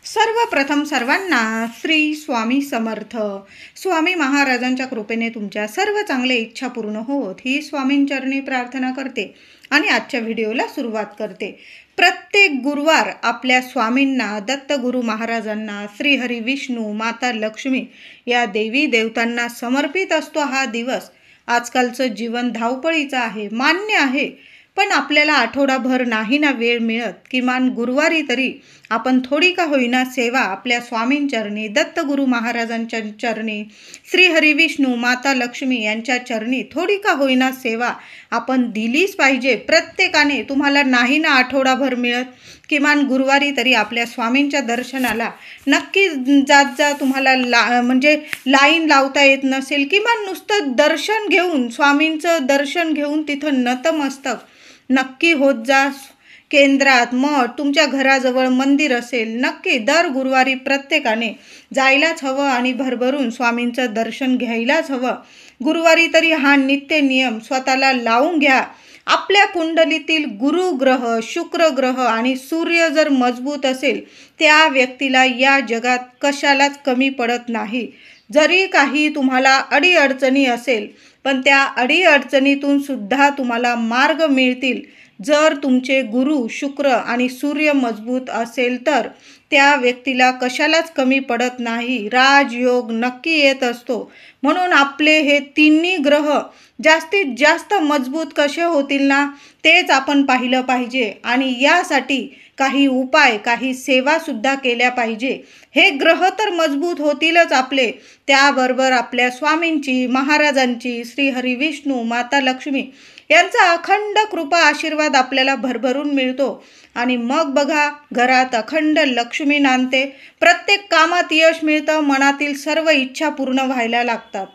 सर्वप्रथम सर्वांना श्री स्वामी समर्थ. स्वामी महाराजांच्या कृपेने तुमच्या सर्व चांगल्या इच्छा पूर्ण होत ही स्वामींचरणी प्रार्थना करते आणि आजच्या व्हिडिओला सुरुवात करते. प्रत्येक गुरुवार आपल्या स्वामींना, दत्तगुरु महाराजांना, श्रीहरी विष्णू, माता लक्ष्मी या देवी देवतांना समर्पित असतो हा दिवस. आजकालचं जीवन धावपळीचं आहे, मान्य आहे, पण आपल्याला आठवडाभर नाही ना वेळ मिळत. किमान गुरुवारी तरी आपण थोडी का होईना सेवा आपल्या स्वामींचरणी, दत्तगुरु महाराजांच्या चरणी, श्रीहरी विष्णू, माता लक्ष्मी यांच्या चरणी थोडी का होईना सेवा आपण दिलीच पाहिजे. प्रत्येकाने, तुम्हाला नाही ना आठवडाभर मिळत, किमान गुरुवारी तरी आपल्या स्वामींच्या दर्शनाला नक्की जात जा. तुम्हाला लाईन लावता येत नसेल, किमान नुसतं दर्शन घेऊन, स्वामींचं दर्शन घेऊन तिथं नतमस्तक नक्की होत जा. केंद्रात, मठ, तुमच्या घराजवळ मंदिर असेल, नक्की दर गुरुवारी प्रत्येकाने जायलाच हवं आणि भरभरून स्वामींचं दर्शन घ्यायलाच हवं. गुरुवारी तरी हा नित्य नियम स्वतःला लावून घ्या. आपल्या कुंडलीतील गुरुग्रह, शुक्रग्रह आणि सूर्य जर मजबूत असेल, त्या व्यक्तीला या जगात कशालाच कमी पडत नाही. जरी काही तुम्हाला अडीअडचणी असेल, पण त्या अडीअडचणीतून सुद्धा तुम्हाला मार्ग मिळतील. जर तुमचे गुरु, शुक्र आणि सूर्य मजबूत असेल तर त्या व्यक्तीला कशालाच कमी पडत नाही. राजयोग नक्की येत असतो. म्हणून आपले हे तिन्ही ग्रह जास्तीत जास्त मजबूत कसे होतील ना, तेच आपण पाहिलं पाहिजे आणि यासाठी काही उपाय, काही सेवासुद्धा केल्या पाहिजे. हे ग्रह तर मजबूत होतीलच आपले, त्याबरोबर आपल्या स्वामींची, महाराजांची, श्रीहरी विष्णू, माता लक्ष्मी यांचा अखंड कृपा आशीर्वाद आपल्याला भरभरून मिळतो. आणि मग बघा, घरात अखंड लक्ष्मी नांदते, प्रत्येक कामात यश मिळतं, मनातील सर्व इच्छा पूर्ण व्हायला लागतात.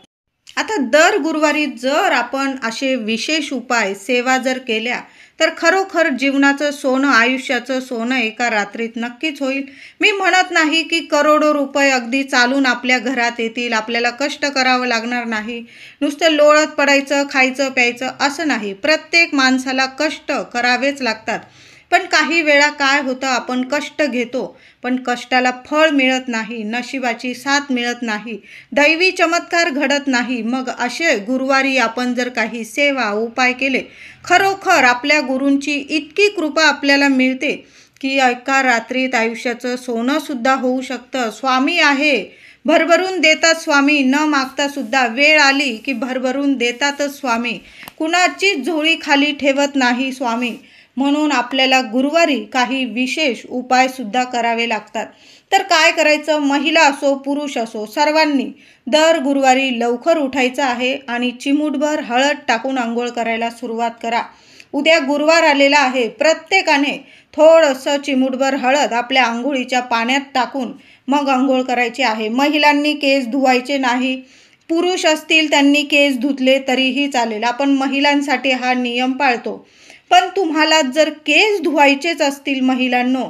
आता दर गुरुवारी जर आपण असे विशेष उपाय, सेवा जर केल्या तर खरोखर जीवनाचं सोनं, आयुष्याचं सोनं एका रात्रीत नक्कीच होईल. मी म्हणत नाही की करोडो रुपये अगदी चालून आपल्या घरात येतील, आपल्याला कष्ट करावं लागणार नाही, नुसतं लोळत पडायचं, खायचं प्यायचं असं नाही. प्रत्येक माणसाला कष्ट करावेच लागतात. पण काही वेळा काय होतं, आपण कष्ट घेतो पण कष्टाला फळ मिळत नाही, नशिबाची साथ मिळत नाही, दैवी चमत्कार घडत नाही. मग असे गुरुवारी आपण जर काही सेवा, उपाय केले, खरोखर आपल्या गुरूंची इतकी कृपा आपल्याला मिळते की एका रात्रीत आयुष्याचं सोनंसुद्धा होऊ शकतं. स्वामी आहे, भरभरून देतात स्वामी, न मागता सुद्धा वेळ आली की भरभरून देतातच स्वामी. कुणाचीच झोळी खाली ठेवत नाही स्वामी. म्हणून आपल्याला गुरुवारी काही विशेष उपायसुद्धा करावे लागतात. तर काय करायचं, महिला असो, पुरुष असो, सर्वांनी दर गुरुवारी लवकर उठायचं आहे आणि चिमूटभर हळद टाकून आंघोळ करायला सुरुवात करा. उद्या गुरुवार आलेला आहे, प्रत्येकाने थोडंसं चिमूटभर हळद आपल्या आंघोळीच्या पाण्यात टाकून मग आंघोळ करायची आहे. महिलांनी केस धुवायचे नाही, पुरुष असतील त्यांनी केस धुतले तरीही चालेल, आपण महिलांसाठी हा नियम पाळतो. पण तुम्हाला जर केस धुवायचेच असतील महिलांनो,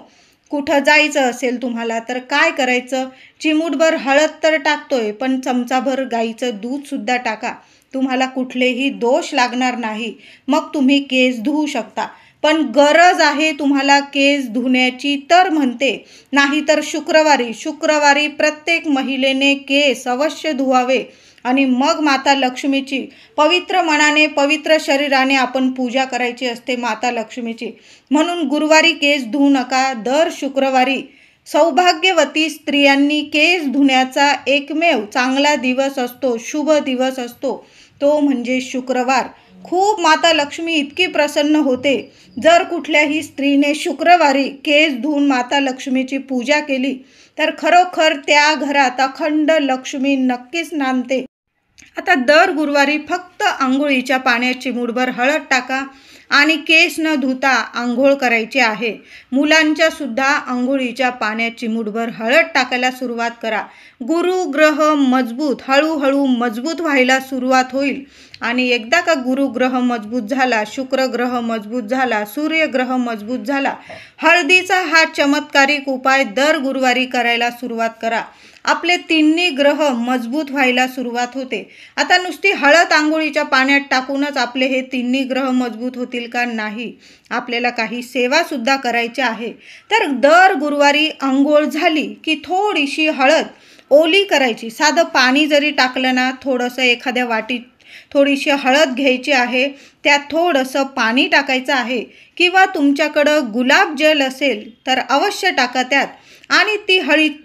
कुठं जायचं असेल तुम्हाला, तर काय करायचं, चिमूटभर हळद तर टाकतोय, पण चमचाभर गाईचं दूधसुद्धा टाका. तुम्हाला कुठलेही दोष लागणार नाही, मग तुम्ही केस धुवू शकता. पण गरज आहे तुम्हाला केस धुण्याची तर म्हणते, नाहीतर शुक्रवारी प्रत्येक महिलेने केस अवश्य धुवावे आणि मग माता लक्ष्मीची पवित्र मनाने, पवित्र शरीराने आपण पूजा करायची असते माता लक्ष्मीची. म्हणून गुरुवारी केस धुवू नका. दर शुक्रवारी सौभाग्यवती स्त्रियांनी केस धुण्याचा एकमेव चांगला दिवस असतो, शुभ दिवस असतो, तो म्हणजे शुक्रवार. खूप माता लक्ष्मी इतकी प्रसन्न होते जर कुठल्याही स्त्रीने शुक्रवारी केस धुवून माता लक्ष्मीची पूजा केली तर खरोखर त्या घरात अखंड लक्ष्मी नक्कीच नांदते. आता दर गुरुवारी फक्त आंघोळीच्या पाण्यात चिमूटभर हळद टाका आणि केस न धुता आंघोळ करायची आहे. मुलांच्या सुद्धा आंघोळीच्या पाण्यात चिमूटभर हळद टाकायला सुरुवात करा. गुरुग्रह मजबूत, हळूहळू मजबूत व्हायला सुरुवात होईल आणि एकदा का गुरुग्रह मजबूत झाला, शुक्रग्रह मजबूत झाला, सूर्यग्रह मजबूत झाला, हळदीचा हा चमत्कारिक उपाय दर गुरुवारी करायला सुरुवात करा आपले तिन्ही ग्रह मजबूत व्हायला सुरुवात होते. आता नुसती हळद आंघोळीच्या पाण्यात टाकूनच आपले हे तिन्ही ग्रह मजबूत होतील का? नाही. आपल्याला काही सेवासुद्धा करायची आहे. तर दर गुरुवारी आंघोळ झाली की थोडीशी हळद ओली करायची. साधं पाणी जरी टाकलं ना, थोडंसं एखाद्या वाटीत थोडीशी हळद घ्यायची आहे, त्यात थोडंसं पाणी टाकायचं आहे, किंवा तुमच्याकडं गुलाबजल असेल तर अवश्य टाका त्यात, आणि ती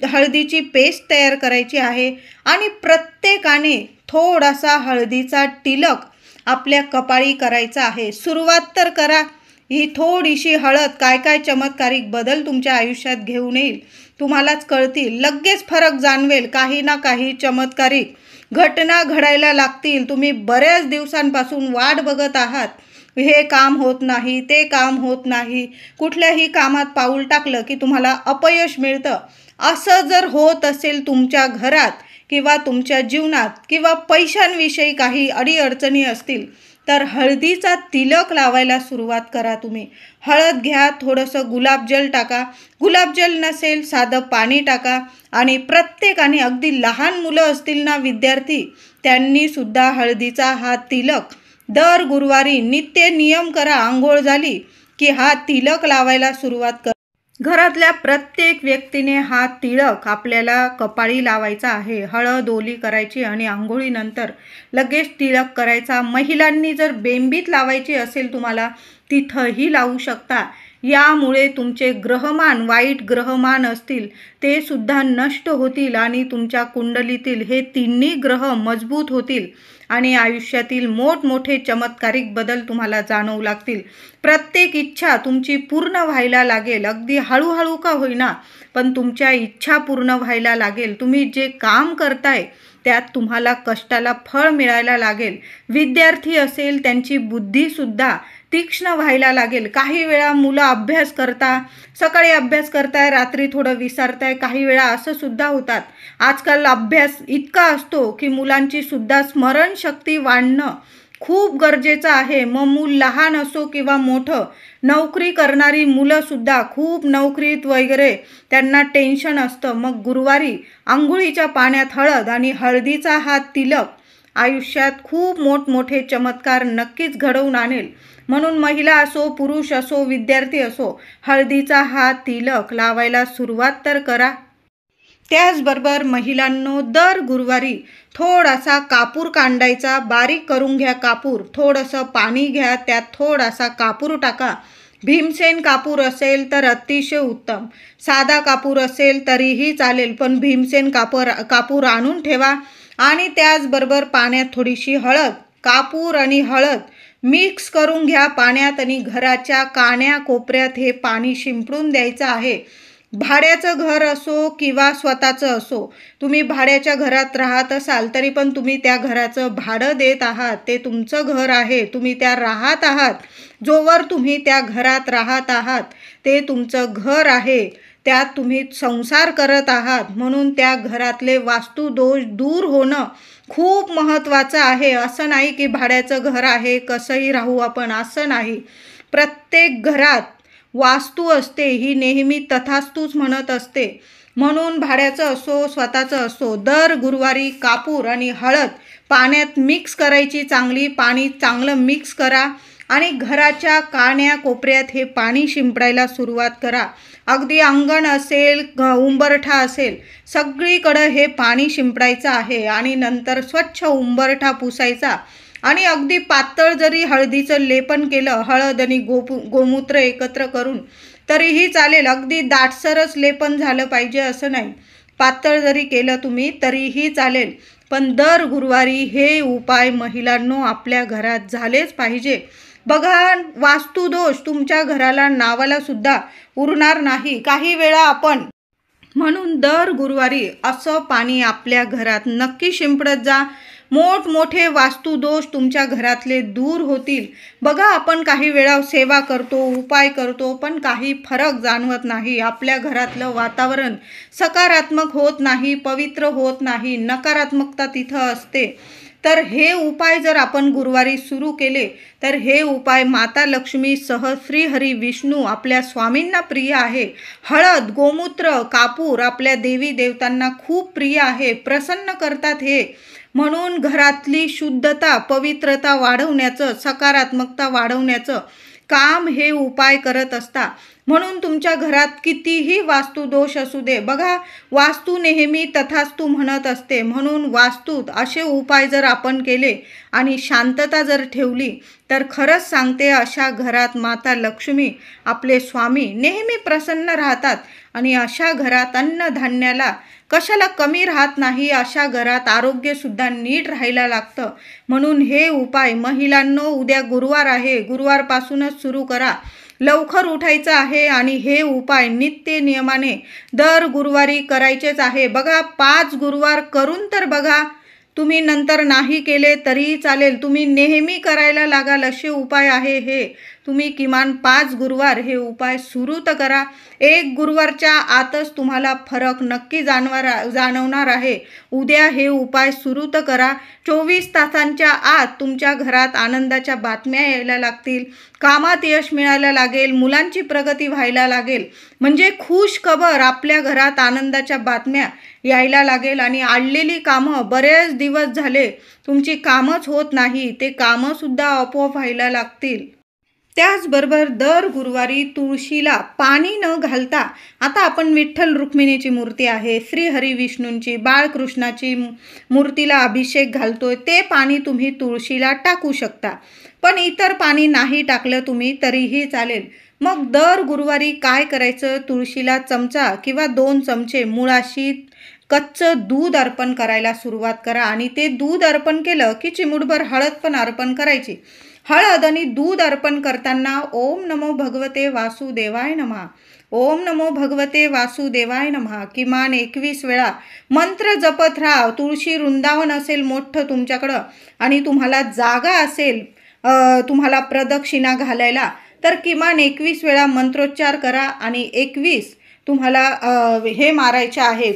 हळदीची पेस्ट तयार करायची आहे. आणि प्रत्येकाने थोडासा हळदीचा टिलक आपल्या कपाळी करायचा आहे. सुरुवात तर करा. ही थोडीशी हळद काय काय चमत्कारिक बदल तुमच्या आयुष्यात घेऊन येईल तुम्हालाच कळतील. लगेच फरक जाणवेल. काही ना काही चमत्कारिक घटना घडायला लागतील. तुम्ही बऱ्याच दिवसांपासून वाट बघत आहात, हे काम होत नाही, ते काम होत नाही, कुठल्याही कामात पाऊल टाकलं की तुम्हाला अपयश मिळतं. असं जर होत असेल तुमच्या घरात किंवा तुमच्या जीवनात, किंवा पैशांविषयी काही अडीअडचणी असतील, तर हळदीचा तिलक लावायला सुरुवात करा. तुम्ही हळद घ्या, थोडंसं गुलाबजल टाका, गुलाबजल नसेल साधं पाणी टाका, आणि प्रत्येकाने, अगदी लहान मुलं असतील ना, विद्यार्थी, त्यांनी सुद्धा हळदीचा हा तिलक दर गुरुवारी नित्य नियम करा. आंघोळ झाली की हा तिलक लावायला सुरुवात करा. घरातल्या प्रत्येक व्यक्तीने हा तिलक आपल्याला कपाळी लावायचा आहे. हळद ओली करायची आणि आंघोळीनंतर लगेच तिलक करायचा. महिलांनी जर बेंबीत लावायची असेल तुम्हाला, तिथंही लावू शकता. यामुळे तुमचे ग्रहमान, वाईट ग्रहमान असतील ते सुद्धा नष्ट होतील, आणि तुमच्या कुंडलीतील हे तिन्ही ग्रह मजबूत होतील, आणि आयुष्यातील मोठमोठे चमत्कारिक बदल तुम्हाला जाणवू लागतील. प्रत्येक इच्छा तुमची पूर्ण व्हायला लागेल. अगदी हळूहळू का होईना, पण तुमच्या इच्छा पूर्ण व्हायला लागेल. तुम्ही जे काम करताय त्यात तुम्हाला कष्टाला फळ मिळायला लागेल. विद्यार्थी असेल त्यांची बुद्धीसुद्धा तीक्ष्ण व्हायला लागेल. काही वेळा मुलं अभ्यास करता, सकाळी अभ्यास करताय, रात्री थोडं विसरताय. काही वेळा असं सुद्धा होतात. आजकाल अभ्यास इतका असतो की मुलांची सुद्धा स्मरणशक्ती वाढणं खूप गरजेचं आहे. मग मूल लहान असो किंवा मोठं, नोकरी करणारी मुलंसुद्धा खूप नोकरीत वगैरे त्यांना टेन्शन असतं. मग गुरुवारी आंघोळीच्या पाण्यात हळद आणि हळदीचा हा तिलक आयुष्यात खूप मोठमोठे चमत्कार नक्कीच घडवून आणेल. म्हणून महिला असो, पुरुष असो, विद्यार्थी असो, हळदीचा हा तिलक लावायला सुरुवात तर करा. त्याचबरोबर महिलांनो, दर गुरुवारी थोडासा कापूर कांडायचा, बारीक करून घ्या कापूर. थोडंसं पाणी घ्या, त्यात थोडासा कापूर टाका. भीमसेन कापूर असेल तर अतिशय उत्तम, साधा कापूर असेल तरीही चालेल, पण भीमसेन कापूर आणून ठेवा. आणि त्याचबरोबर पाण्यात थोडीशी हळद, कापूर आणि हळद मिक्स करून घ्या पाण्यात, आणि घराच्या कान्या कोपऱ्यात हे पाणी शिंपडून द्यायचं आहे. भाड्याचं घर असो किंवा स्वतःचं असो, तुम्ही भाड्याच्या घरात राहत असाल तरी पण तुम्ही त्या घराचं भाडं देत आहात. ते तुमचं घर आहे, तुम्ही त्या राहत आहात. जोवर तुम्ही त्या घरात राहत आहात ते तुमचं घर आहे, त्यात तुम्ही संसार करत आहात. म्हणून त्या घरातले वास्तुदोष दूर होणं खूप महत्त्वाचं आहे. असं नाही की भाड्याचं घर आहे कसंही राहू आपण, असं नाही. प्रत्येक घरात वास्तू असते, ही नेहमी तथास्तूच म्हणत असते. म्हणून भाड्याचं असो स्वतःचं असो, दर गुरुवारी कापूर आणि हळद पाण्यात मिक्स करायची. चांगली पाणी चांगलं मिक्स करा आणि घराच्या कान्या कोपऱ्यात हे पाणी शिंपडायला सुरुवात करा. अगदी अंगण असेल, उंबरठा असेल, सगळीकडं हे पाणी शिंपडायचं आहे. आणि नंतर स्वच्छ उंबरठा पुसायचा. आणि अगदी पातळ जरी हळदीचं लेपन केलं, हळद आणि गोमूत्र एकत्र करून, तरीही चालेल. अगदी दाटसरच लेपन झालं पाहिजे असं नाही. पातळ जरी केलं तुम्ही तरीही चालेल. पण दर गुरुवारी हे उपाय महिलांनो आपल्या घरात झालेच पाहिजे. बघा, वास्तुदोष तुमच्या घराला नावाला सुद्धा उरणार नाही काही वेळा आपण. म्हणून दर गुरुवारी असं पाणी आपल्या घरात नक्की शिंपडत जा. मोठमोठे वास्तुदोष तुमच्या घरातले दूर होतील. बघा, आपण काही वेळा सेवा करतो, उपाय करतो, पण काही फरक जाणवत नाही. आपल्या घरातलं वातावरण सकारात्मक होत नाही, पवित्र होत नाही, नकारात्मकता तिथं असते. तर हे उपाय जर आपण गुरुवारी सुरू केले तर हे उपाय माता लक्ष्मी सह श्रीहरी विष्णू आपल्या स्वामींना प्रिय आहे. हळद, गोमूत्र, कापूर आपल्या देवी देवतांना खूप प्रिय आहे, प्रसन्न करतात हे. म्हणून घरातली शुद्धता, पवित्रता वाढवण्याचं, सकारात्मकता वाढवण्याचं काम हे उपाय करत असता. म्हणून तुमच्या घरात कितीही वास्तुदोष असू दे, बघा वास्तू नेहमी तथास्तु म्हणत असते. म्हणून वास्तूत असे उपाय जर आपण केले आणि शांतता जर ठेवली तर खरंच सांगते अशा घरात माता लक्ष्मी आपले स्वामी नेहमी प्रसन्न राहतात आणि अशा घरात अन्नधान्याला कशाला कमी राहत नाही. अशा घरात आरोग्यसुद्धा नीट राहायला लागतं. म्हणून हे उपाय महिलांनो, उद्या गुरुवार आहे, गुरुवारपासूनच सुरू करा. लवकर उठायचं आहे आणि हे उपाय नित्य नियमाने दर गुरुवारी करायचेच आहे. बघा 5 गुरुवार करून तर बघा, तुम्ही नंतर नाही केले तरी चालेल, तुम्ही नेहमी करायला लागाल असे उपाय आहे हे. तुम्ही किमान 5 गुरुवार हे उपाय सुरू तर करा. 1 गुरुवारच्या आतच तुम्हाला फरक नक्की जाणवणार आहे. उद्या हे उपाय सुरू तर करा. 24 तासांच्या आत तुमच्या घरात आनंदाच्या बातम्या यायला लागतील, कामात यश मिळायला लागेल, मुलांची प्रगती व्हायला लागेल. म्हणजे खुश खबर, आपल्या घरात आनंदाच्या बातम्या यायला लागेल आणि आडलेली कामं, बरेच दिवस झाले तुमची कामच होत नाही, ते कामंसुद्धा आपोआप व्हायला लागतील. त्याचबरोबर दर गुरुवारी तुळशीला पाणी न घालता, आता आपण विठ्ठल रुक्मिणीची मूर्ती आहे, श्रीहरी विष्णूंची, बाळकृष्णाची मूर्तीला अभिषेक घालतोय, ते पाणी तुम्ही तुळशीला टाकू शकता. पण इतर पाणी नाही टाकलं तुम्ही तरीही चालेल. मग दर गुरुवारी काय करायचं, तुळशीला चमचा किंवा 2 चमचे मुळाशी कच्चं दूध अर्पण करायला सुरुवात करा. आणि ते दूध अर्पण केलं की चिमूटभर हळद पण अर्पण करायची. हळद आणि दूध अर्पण करताना ओम नमो भगवते वासुदेवाय नमः, ओम नमो भगवते वासुदेवाय नमः किमान 21 वेळा मंत्र जपत राहा. तुळशी वृंदावन असेल मोठं तुमच्याकडं आणि तुम्हाला जागा असेल तुम्हाला प्रदक्षिणा घालायला, तर किमान 21 वेळा मंत्रोच्चार करा आणि 21 तुम्हाला हे मारायचे आहे,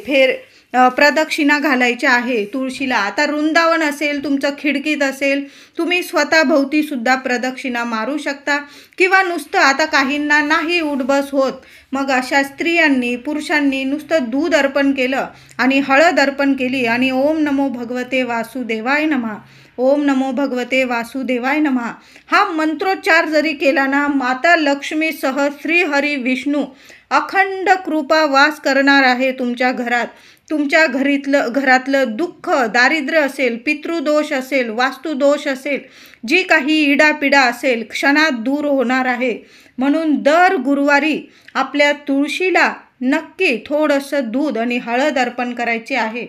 प्रदक्षिणा घालायच्या आहे तुळशीला. आता वृंदावन असेल, तुमचं खिडकीत असेल, तुम्ही स्वतः भोवतीसुद्धा प्रदक्षिणा मारू शकता किंवा नुसतं, आता काहींना नाही उठबस होत, मग अशा स्त्रियांनी, पुरुषांनी नुसतं दूध अर्पण केलं आणि हळद अर्पण केली आणि ओम नमो भगवते वासुदेवाय नमः, ओम नमो भगवते वासुदेवाय नमः हा मंत्रोच्चार जरी केला ना, माता लक्ष्मीसह श्रीहरी विष्णू अखंड कृपा वास करणार आहे तुमच्या घरात. तुमच्या घरातलं दुःख, दारिद्र्य असेल, पितृदोष असेल, वास्तुदोष असेल, जी काही इडापिडा असेल क्षणात दूर होणार आहे. म्हणून दर गुरुवारी आपल्या तुळशीला नक्की थोडंसं दूध आणि हळद अर्पण करायचे आहे.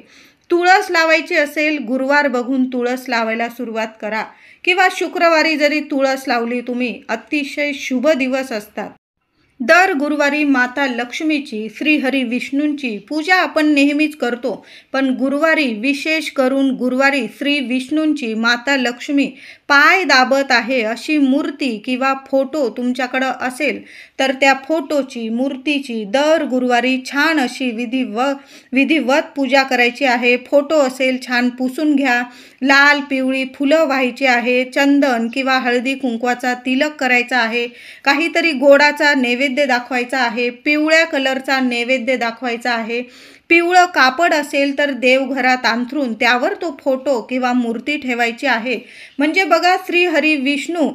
तुळस लावायची असेल, गुरुवार बघून तुळस लावायला सुरुवात करा किंवा शुक्रवारी जरी तुळस लावली तुम्ही, अतिशय शुभ दिवस असतात. दर गुरुवारी माता लक्ष्मीची, श्रीहरी विष्णूंची पूजा आपण नेहमीच करतो, पण गुरुवारी विशेष करून गुरुवारी श्री विष्णूंची, माता लक्ष्मी पाय दाबत आहे अशी मूर्ती किंवा फोटो तुमच्याकडं असेल तर त्या फोटोची, मूर्तीची दर गुरुवारी छान अशी विधिवत पूजा करायची आहे. फोटो असेल छान पुसून घ्या, लाल पिवळी फुलं व्हायची आहे, चंदन किंवा हळदी कुंकवाचा तिलक करायचा आहे, काहीतरी गोडाचा नैवेद्य दाखवायचा आहे, पिवळ्या कलरचा नैवेद्य दाखवायचा आहे. पिवळं कापड असेल तर देवघरात अंथरून त्यावर तो फोटो किंवा मूर्ती ठेवायची आहे. म्हणजे बघा श्रीहरी विष्णू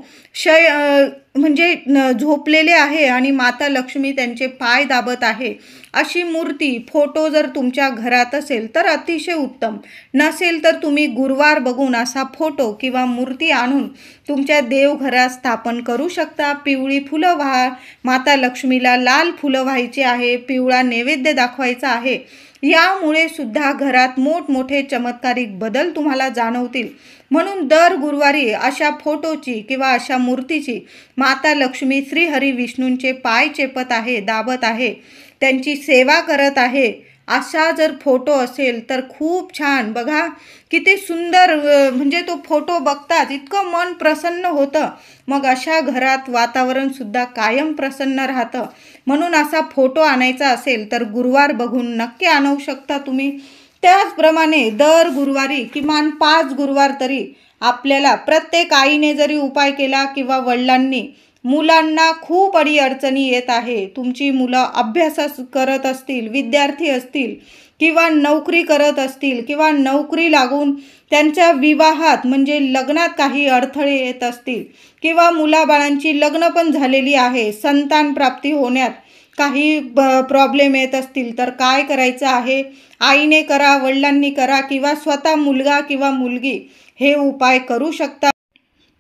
म्हणजे झोपलेले आहे आणि माता लक्ष्मी त्यांचे पाय दाबत आहे अशी मूर्ती, फोटो जर तुमच्या घरात असेल तर अतिशय उत्तम. नसेल तर तुम्ही गुरुवार बघून असा फोटो किंवा मूर्ती आणून तुमच्या देवघरात स्थापन करू शकता. पिवळी फुलं व्हा, माता लक्ष्मीला लाल फुलं व्हायची आहे, पिवळा नैवेद्य दाखवायचा आहे. यामुळे सुद्धा घरात मोठमोठे चमत्कारिक बदल तुम्हाला जाणवतील. म्हणून दर गुरुवारी अशा फोटोची किंवा अशा मूर्तीची माता लक्ष्मी श्रीहरी विष्णूंचे पाय चेपत आहे, दाबत आहे, त्यांची सेवा करत आहे, असा जर फोटो असेल तर खूप छान. बघा किती सुंदर, म्हणजे तो फोटो बघताच इतकं मन प्रसन्न होतं. मग अशा घरात वातावरणसुद्धा कायम प्रसन्न राहतं. म्हणून असा फोटो आणायचा असेल तर गुरुवार बघून नक्की आणू शकता तुम्ही. त्याचप्रमाणे दर गुरुवारी किमान 5 गुरुवार तरी आपल्याला प्रत्येक आईने जरी उपाय केला किंवा वडिलांनी, मुलांना खूप अडीअडचणी येत आहे, तुमची मुलं अभ्यास करत असतील, विद्यार्थी असतील किंवा नोकरी करत असतील किंवा नोकरी लागून त्यांच्या विवाहात म्हणजे लग्नात काही अडथळे येत असतील किंवा मुलाबाळांची लग्न पण झालेली आहे, संतान प्राप्ती होण्यात काही प्रॉब्लेम येत असतील, तर काय करायचं आहे? आईने करा, वडिलांनी करा किंवा स्वतः मुलगा किंवा मुलगी हे उपाय करू शकता।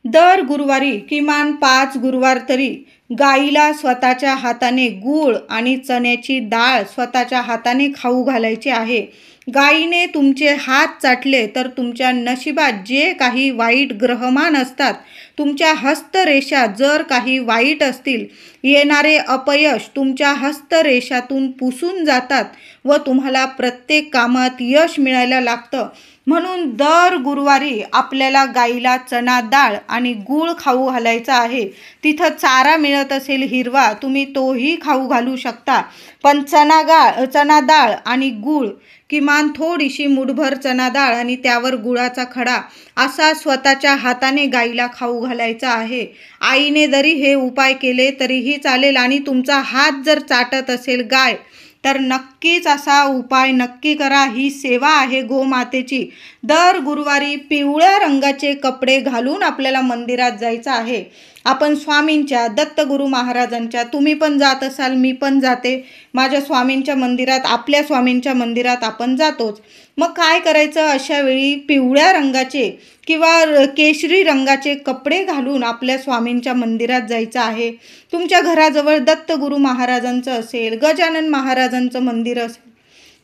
दर गुरुवारी किमान 5 गुरुवार तरी गाईला स्वतःच्या हाताने गूळ आणि चण्याची डाळ स्वतःच्या हाताने खाऊ घालायची आहे। गाईने तुमचे हात चाटले तर तुमच्या नशिबात जे काही वाईट ग्रहमान असतात, तुमच्या हस्तरेषा जर काही वाईट असतील, येणारे अपयश तुमच्या हस्तरेषातून पुसून जातात व तुम्हाला प्रत्येक कामात यश मिळायला लागतं। म्हणून दर गुरुवारी आपल्याला गाईला चणा डाळ आणि गूळ खाऊ घालायचा आहे। तिथं चारा मिळत असेल हिरवा, तुम्ही तोही खाऊ घालू शकता, पण चणा डाळ आणि गूळ, किमान थोडीशी मुठभर चणा डाळ आणि त्यावर गुळाचा खडा असा स्वतःच्या हाताने गाईला खाऊ घालायचा आहे। आईने जरी हे उपाय केले तरीही चालेल आणि तुमचा हात जर चाटत असेल गाय, तर नक्कीच असा उपाय नक्की करा। ही सेवा आहे गोमातेची। दर गुरुवारी पिवळ्या रंगाचे कपडे घालून आपल्याला मंदिरात जायचं आहे। आपण स्वामींच्या, दत्तगुरू महाराजांच्या, तुम्ही पण जात असाल, मी पण जाते, माझ्या स्वामींच्या मंदिरात, आपल्या स्वामींच्या मंदिरात आपण जातोच। मग काय करायचं? अशा वेळी पिवळ्या रंगाचे किंवा केशरी रंगाचे कपडे घालून आपल्या स्वामींच्या मंदिरात जायचं आहे। तुमच्या घराजवळ दत्तगुरू महाराजांचं असेल, गजानन महाराजांचं मंदिर असेल,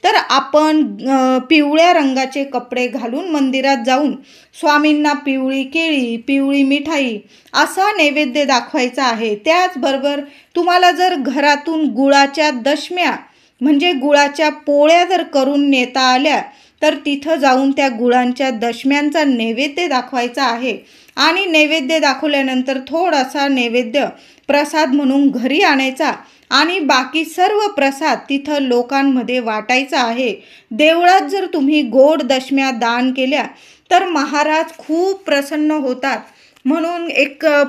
तर आपण पिवळ्या रंगाचे कपडे घालून मंदिरात जाऊन स्वामींना पिवळी केळी, पिवळी मिठाई असा नैवेद्य दाखवायचा आहे। त्याचबरोबर तुम्हाला जर घरातून गुळाच्या दशम्या म्हणजे गुळाच्या पोळ्या जर करून नेता आल्या, तर तिथं जाऊन त्या गुळांच्या दशम्यांचा नैवेद्य दाखवायचा आहे आणि नैवेद्य दाखवल्यानंतर थोडासा नैवेद्य प्रसाद म्हणून घरी आणायचा आणि बाकी सर्व प्रसाद तिथं लोकांमध्ये वाटायचा आहे। देवळात जर तुम्ही गोड दशम्या दान केल्या तर महाराज खूप प्रसन्न होतात। म्हणून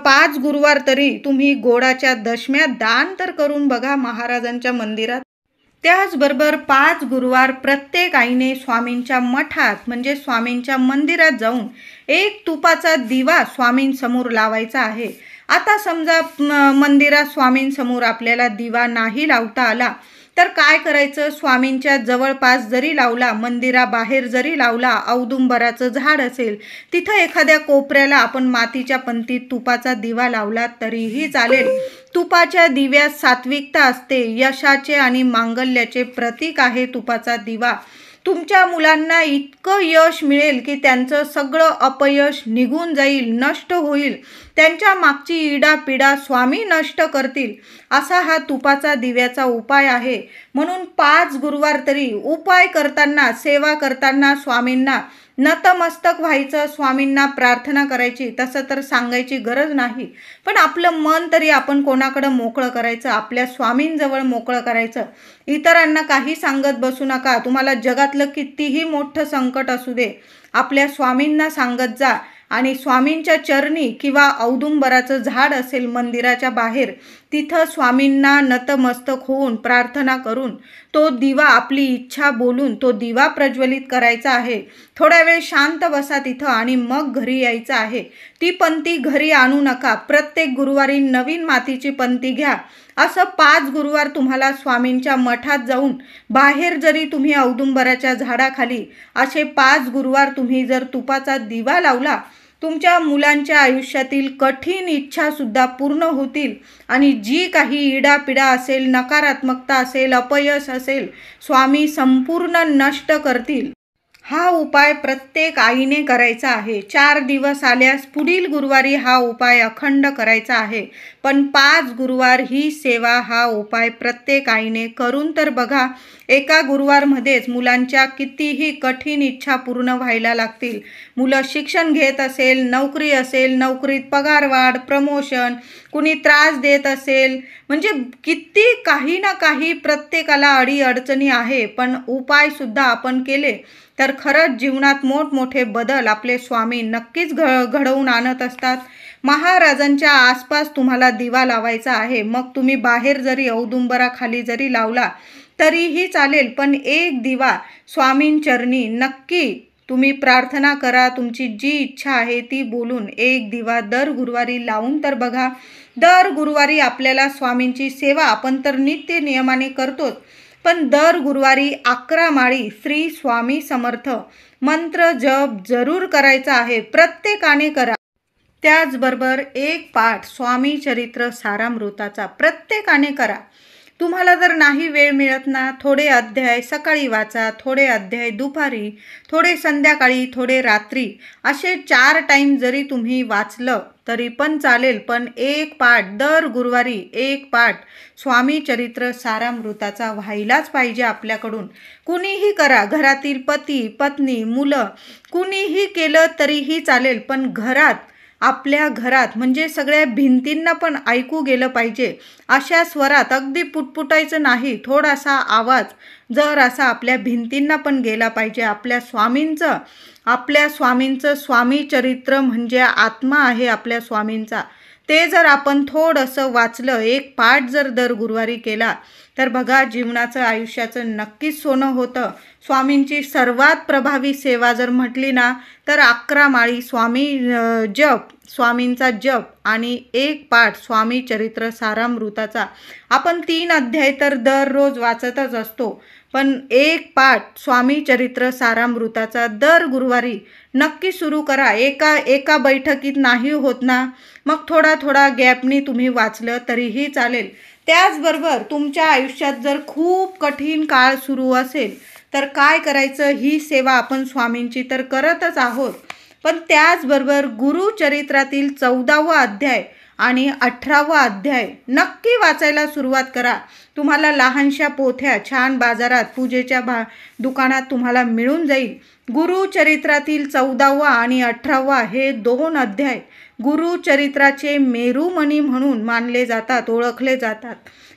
5 गुरुवार तरी तुम्ही गोडाच्या दशम्या दान तर करून बघा महाराजांच्या मंदिरात। त्याचबरोबर 5 गुरुवार प्रत्येक आईने स्वामींच्या मठात म्हणजे स्वामींच्या मंदिरात जाऊन एक तुपाचा दिवा स्वामींसमोर लावायचा आहे। आता समजा मंदिरात स्वामींसमोर आपल्याला दिवा नाही लावता आला, तर काय करायचं? स्वामींच्या जवळपास जरी लावला, मंदिराबाहेर जरी लावला, औदुंबराचं झाड असेल तिथं एखाद्या कोपऱ्याला आपण मातीच्या पंतीत तुपाचा दिवा लावला तरीही चालेल। तुपाच्या दिव्यात सात्विकता असते, यशाचे आणि मांगल्याचे प्रतीक आहे तुपाचा दिवा। तुमच्या मुलांना इतकं यश मिळेल की त्यांचं सगळं अपयश निघून जाईल, नष्ट होईल, त्यांच्या मागची इडापिडा स्वामी नष्ट करतील, असा हा तुपाचा दिव्याचा उपाय आहे। म्हणून 5 गुरुवार तरी उपाय करताना, सेवा करताना स्वामींना नतमस्तक व्हायचं, स्वामींना प्रार्थना करायची। तसं तर सांगायची गरज नाही, पण आपलं मन तरी आपण कोणाकडं मोकळं करायचं? आपल्या स्वामींजवळ मोकळं करायचं। इतरांना काही सांगत बसू नका। तुम्हाला जगातलं कितीही मोठं संकट असू दे, आपल्या स्वामींना सांगत जा आणि स्वामींच्या चरणी किंवा औदुंबराचं झाड असेल मंदिराच्या बाहेर, तिथं स्वामींना नतमस्तक होऊन प्रार्थना करून तो दिवा, आपली इच्छा बोलून तो दिवा प्रज्वलित करायचा आहे। थोडा वेळ शांत बसा तिथं आणि मग घरी यायचं आहे। ती पंती घरी आणू नका, प्रत्येक गुरुवारी नवीन मातीची पंती घ्या। असं 5 गुरुवार तुम्हाला स्वामींच्या मठात जाऊन, बाहेर जरी तुम्ही औदुंबराच्या झाडाखाली असे 5 गुरुवार तुम्ही जर तुपाचा दिवा लावला, तुमच्या मुलांच्या आयुष्यातील कठीण इच्छासुद्धा पूर्ण होतील आणि जी काही इडापिडा असेल, नकारात्मकता असेल, अपयश असेल, स्वामी संपूर्ण नष्ट करतील। हा उपाय प्रत्येक आईने करायचा आहे। 4 दिवस आल्यास पुढील गुरुवारी हा उपाय अखंड करायचा आहे, पण 5 गुरुवार ही सेवा, हा उपाय प्रत्येक आईने करून तर बघा। एका गुरुवारमध्येच मुलांच्या कितीही कठीण इच्छा पूर्ण व्हायला लागतील. मुलं शिक्षण घेत असेल, नोकरी असेल, नोकरीत पगारवाढ, प्रमोशन, कुणी त्रास देत असेल, म्हणजे किती काही ना काही प्रत्येकाला अडीअडचणी आहे. पण उपायसुद्धा आपण केले तर खरंच जीवनात मोठमोठे बदल आपले स्वामी नक्कीच घडवून आणत असतात. महाराजांच्या आसपास तुम्हाला दिवा लावायचा आहे. मग तुम्ही बाहेर जरी औदुंबराखाली जरी लावला तरीही चालेल, पण एक दिवा स्वामींचरणी नक्की तुम्ही प्रार्थना करा. तुमची जी इच्छा आहे ती बोलून एक दिवा दर गुरुवारी लावून तर बघा. दर गुरुवारी आपल्याला स्वामींची सेवा आपण तर नित्य नियमाने करतोच, पण दर गुरुवारी 11 माळी श्री स्वामी समर्थ मंत्र जप जरूर करायचा आहे. प्रत्येकाने करा. त्याचबरोबर एक पाठ स्वामी चरित्र सारामृताचा प्रत्येकाने करा. तुम्हाला जर नाही वेळ मिळत ना, थोडे अध्याय सकाळी वाचा, थोडे अध्याय दुपारी, थोडे संध्याकाळी, थोडे रात्री, असे 4 टाईम जरी तुम्ही वाचलं तरी पण चालेल. पण एक पाठ दर गुरुवारी एक पाठ स्वामी चरित्र सारामृताचा व्हायलाच पाहिजे आपल्याकडून. कुणीही करा, घरातील पती पत्नी मुलं कुणीही केलं तरीही चालेल, पण घरात आपल्या घरात म्हणजे सगळ्या भिंतींना पण ऐकू गेलं पाहिजे. अशा स्वरात अगदी पुटपुटायचं नाही, थोडासा आवाज जर असा आपल्या भिंतींना पण गेला पाहिजे. आपल्या स्वामींचं स्वामी चरित्र म्हणजे आत्मा आहे आपल्या स्वामींचा. ते जर आपण थोडंसं वाचलं, एक पाठ जर दर गुरुवारी केला तर बघा जीवनाचं आयुष्याचं नक्कीच सोनं होतं. स्वामींची सर्वात प्रभावी सेवा जर म्हटली ना तर 11 माळी स्वामींचा जप आणि एक पाठ स्वामी चरित्र सारामृताचा. आपण 3 अध्याय तर दररोज वाचतच असतो, पण एक पाठ स्वामी चरित्र सारामृताचा दर गुरुवारी नक्की सुरू करा. एका बैठकीत नाही होत ना, मग थोडा गॅपनी तुम्ही वाचलं तरीही चालेल. त्याचबरोबर तुमच्या आयुष्यात जर खूप कठीण काळ सुरू असेल तर काय करायचं, ही सेवा आपण स्वामींची तर करतच आहोत, पण त्याचबरोबर गुरुचरित्रातील 14वा अध्याय आणि 18वा अध्याय नक्की वाचायला सुरुवात करा. तुम्हाला लहानशा पोथ्या छान बाजारात पूजेच्या दुकानात तुम्हाला मिळून जाईल. गुरुचरित्रातील 14वा आणि 18वा हे 2 अध्याय गुरुचरित्राचे मेरुमणी म्हणून मानले जातात, ओळखले जातात.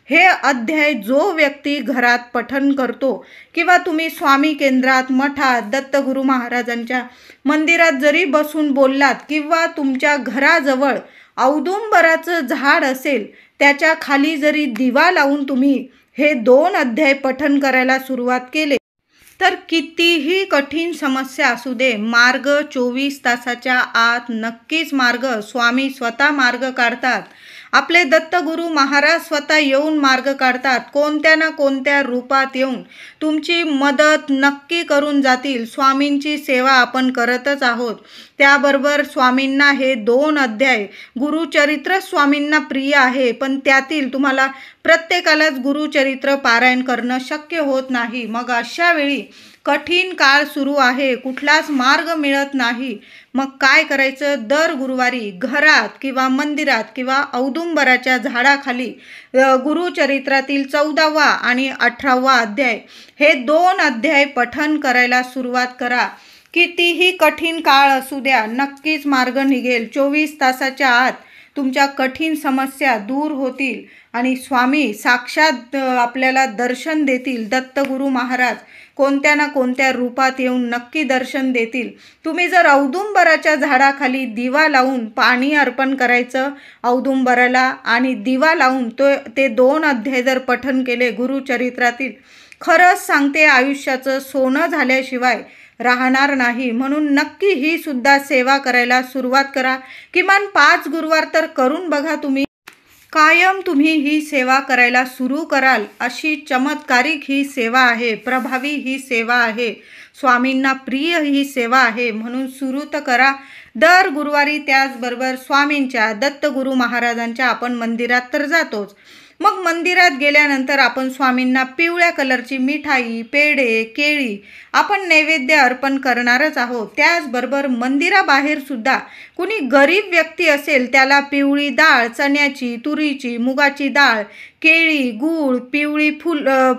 हे अध्याय जो व्यक्ती घरात पठण करतो किंवा तुम्ही स्वामी केंद्रात, मठात, दत्तगुरू महाराजांच्या मंदिरात जरी बसून बोललात किंवा तुमच्या घराजवळ औदुंबराचं झाड असेल त्याच्या खाली जरी दिवा लावून तुम्ही हे 2 अध्याय पठण करायला सुरुवात केले तर कितीही कठीण समस्या असू दे, मार्ग 24 तासाच्या आत नक्कीच स्वामी स्वतः मार्ग काढतात. आपले दत्तगुरू महाराज स्वतः येऊन मार्ग काढतात. कोणत्या ना कोणत्या रूपात येऊन तुमची मदत नक्की करून जातील. स्वामींची सेवा आपण करतच आहोत. त्याबरोबर स्वामींना हे 2 अध्याय गुरुचरित्र स्वामींना प्रिय आहे, पण त्यातील तुम्हाला प्रत्येकालाच गुरुचरित्र पारायण करणं शक्य होत नाही. मग अशा वेळी कठीण काळ सुरू आहे, कुठलाच मार्ग मिळत नाही, मग काय करायचं, दर गुरुवारी घरात किंवा मंदिरात किंवा औदुंबराच्या झाडाखाली गुरुचरित्रातील 14वा आणि 18वा अध्याय हे 2 अध्याय पठण करायला सुरुवात करा. कितीही कठीण काळ असू द्या, नक्कीच मार्ग निघेल. 24 तासाच्या आत तुमच्या कठीण समस्या दूर होतील आणि स्वामी साक्षात आपल्याला दर्शन देतील. दत्तगुरू महाराज कोणत्या ना कोणत्या रूपात येऊन नक्की दर्शन देतील. तुम्ही जर औदुंबराच्या झाडाखाली दिवा लावून पाणी अर्पण करायचं औदुंबराला आणि दिवा लावून ते 2 अध्याय जर पठण केले गुरुचरित्रातील, खरंच सांगते आयुष्याचं सोनं झाल्याशिवाय राहणार नाही. म्हणून नक्की ही सुद्धा सेवा करायला सुरुवात करा. किमान 5 गुरुवार तर करून बघा. तुम्ही कायम तुम्ही ही सेवा करायला सुरू कराल अशी चमत्कारिक ही सेवा आहे, प्रभावी ही सेवा आहे, स्वामींना प्रिय ही सेवा आहे. म्हणून सुरू तर करा दर गुरुवारी. त्याचबरोबर स्वामींच्या दत्तगुरू महाराजांच्या आपण मंदिरात तर जातोच, मग मंदिरात गेल्यानंतर आपण स्वामींना पिवळ्या कलरची मिठाई, पेढे, केळी आपण नैवेद्य अर्पण करणारच आहोत. त्याचबरोबर मंदिराबाहेर सुद्धा कुणी गरीब व्यक्ती असेल त्याला पिवळी डाळ, चण्याची, तुरीची, मुगाची डाळ, केळी, गूळ,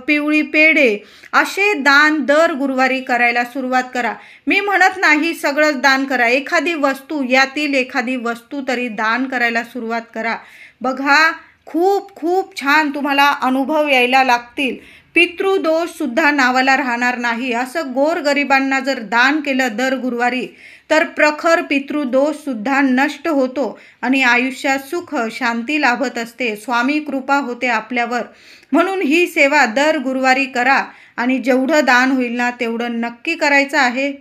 पिवळी पेढे असे दान दर गुरुवारी करायला सुरुवात करा. मी म्हणत नाही सगळंच दान करा, एखादी वस्तू, यातील एखादी वस्तू तरी दान करायला सुरुवात करा. बघा, खूप खूप छान तुम्हाला अनुभव यायला लागतील. पितृदोष सुद्धा नावाला राहणार नाही. असं गोरगरिबांना जर दान केलं दर गुरुवारी तर प्रखर पितृदोष सुद्धा नष्ट होतो आणि आयुष्यात सुख शांती लाभत असते. स्वामी कृपा होते आपल्यावर. म्हणून ही सेवा दर गुरुवारी करा आणि जेवढं दान होईल ना तेवढं नक्की करायचं आहे.